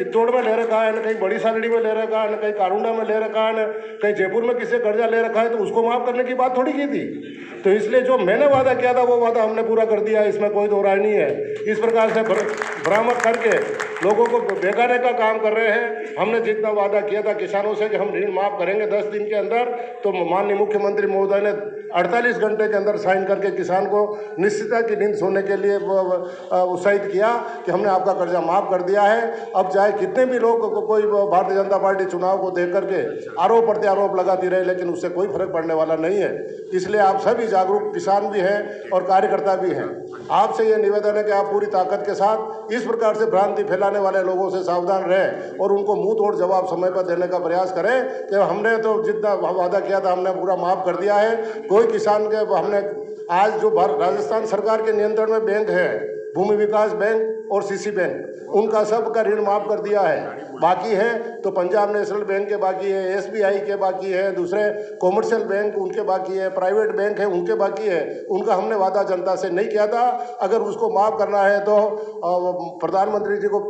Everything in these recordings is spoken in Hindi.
चित्तौड़ में ले रखा है, न कहीं बड़ी सालड़ी में ले रखा है, न कहीं कारुंडा में ले रखा है, न कहीं जयपुर में किसी कर्जा ले रखा है, तो उसको माफ करने की बात थोड़ी की थी। तो इसलिए जो मैंने वादा किया था वो वादा हमने पूरा कर दिया, इसमें कोई दो राय नहीं है। इस प्रकार से भ्रामक करके लोगों को बेगाने का काम कर रहे हैं। हमने जितना वादा किया था किसानों से कि हम ऋण माफ करेंगे 10 दिन के अंदर, तो माननीय मुख्यमंत्री महोदय ने 48 घंटे के अंदर साइन करके किसान को निश्चितता की नींद सोने के लिए उत्साहित किया कि हमने आपका कर्जा माफ कर दिया है। अब चाहे कितने भी लोग कोई भारतीय जनता पार्टी चुनाव को देख करके आरोप प्रत्यारोप लगाती रहे, लेकिन उससे कोई फर्क पड़ने वाला नहीं है। इसलिए आप सभी जागरूक किसान भी हैं और कार्यकर्ता भी हैं। आपसे ये निवेदन है कि आप पूरी ताकत के साथ इस प्रकार से भ्रांति फैलाने वाले लोगों से सावधान रहें और उनको मुंह तोड़ जवाब समय पर देने का प्रयास करें कि हमने तो जितना वादा किया था हमने पूरा माफ कर दिया है। कोई किसान के हमने आज जो राजस्थान सरकार के नियंत्रण में बैंक है, भूमि विकास बैंक और सीसी बैंक, उनका सब का ऋण माफ कर दिया है। बाकी है तो पंजाब नेशनल बैंक के बाकी है, एसबीआई के बाकी है, दूसरे कॉमर्शियल बैंक उनके बाकी है, प्राइवेट बैंक है उनके बाकी है। उनका हमने वादा जनता से नहीं किया था। अगर उसको माफ करना है तो प्रधानमंत्री जी को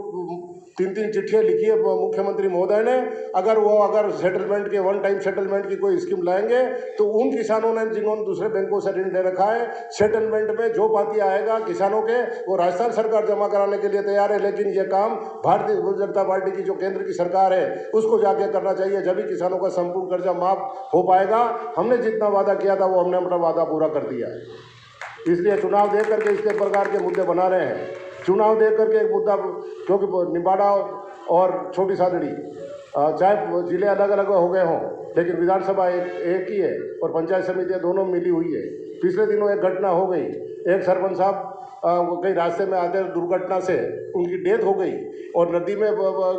3 चिट्ठियाँ लिखी है मुख्यमंत्री महोदय ने। अगर सेटलमेंट के वन टाइम सेटलमेंट की कोई स्कीम लाएंगे तो उन किसानों ने जिन्होंने दूसरे बैंकों से ऋण ले रखा है, सेटलमेंट में जो पाती आएगा किसानों के वो राजस्थान सरकार जमा कराने के लिए तैयार है। लेकिन ये काम भारतीय जनता पार्टी की जो केंद्र की सरकार है उसको जाके करना चाहिए, जब भी किसानों का संपूर्ण कर्जा माफ हो पाएगा। हमने जितना वादा किया था वो हमने अपना वादा पूरा कर दिया है। इसलिए चुनाव देख करके इस प्रकार के मुद्दे बना रहे हैं। चुनाव देख करके एक मुद्दा, क्योंकि निम्बाड़ा और छोटी सादड़ी चाहे जिले अलग अलग हो गए हों, लेकिन विधानसभा एक ही है और पंचायत समितियाँ दोनों मिली हुई है। पिछले दिनों एक घटना हो गई, एक सरपंच साहब कहीं रास्ते में आते दुर्घटना से उनकी डेथ हो गई और नदी में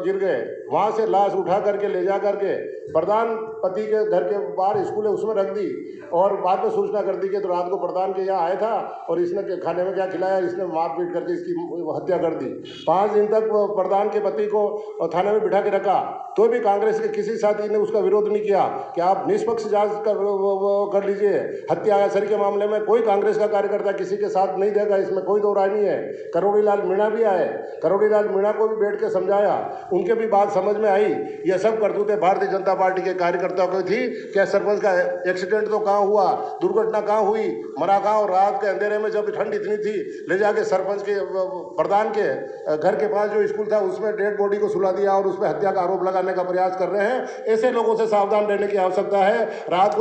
गिर गए। वहाँ से लाश उठा करके ले जा करके प्रधान पति के घर के बाहर स्कूल है उसमें रख दी और बाद में सूचना कर दी कि तो रात को प्रधान के यहाँ आया था और इसने खाने में क्या खिलाया, इसने मारपीट करके इसकी हत्या कर दी। 5 दिन तक प्रधान के पति को थाने में बिठा के रखा, तो भी कांग्रेस के किसी साथी ने उसका विरोध नहीं किया कि आप निष्पक्ष जांच कर लीजिए। हत्या सर के मामले में कोई कांग्रेस का कार्यकर्ता किसी के साथ नहीं देगा, इसमें कोई दो राय नहीं है। करोड़ी लाल मीणा भी आए, करोड़ी लाल मीणा को भी बैठ के समझाया, उनके भी बात समझ में आई। ये सब करतूतें भारतीय जनता पार्टी के कार्यकर्ताओं की थी। क्या सरपंच का एक्सीडेंट तो कहाँ हुआ, दुर्घटना कहाँ हुई, मरा कहाँ, और रात के अंधेरे में जब ठंड इतनी थी ले जाके सरपंच के प्रधान के घर के पास जो स्कूल था उसमें डेड बॉडी को सुला दिया और उस पर हत्या का आरोप लगाने का प्रयास कर रहे हैं। ऐसे लोगों से सावधान रहने की आवश्यकता है। रात को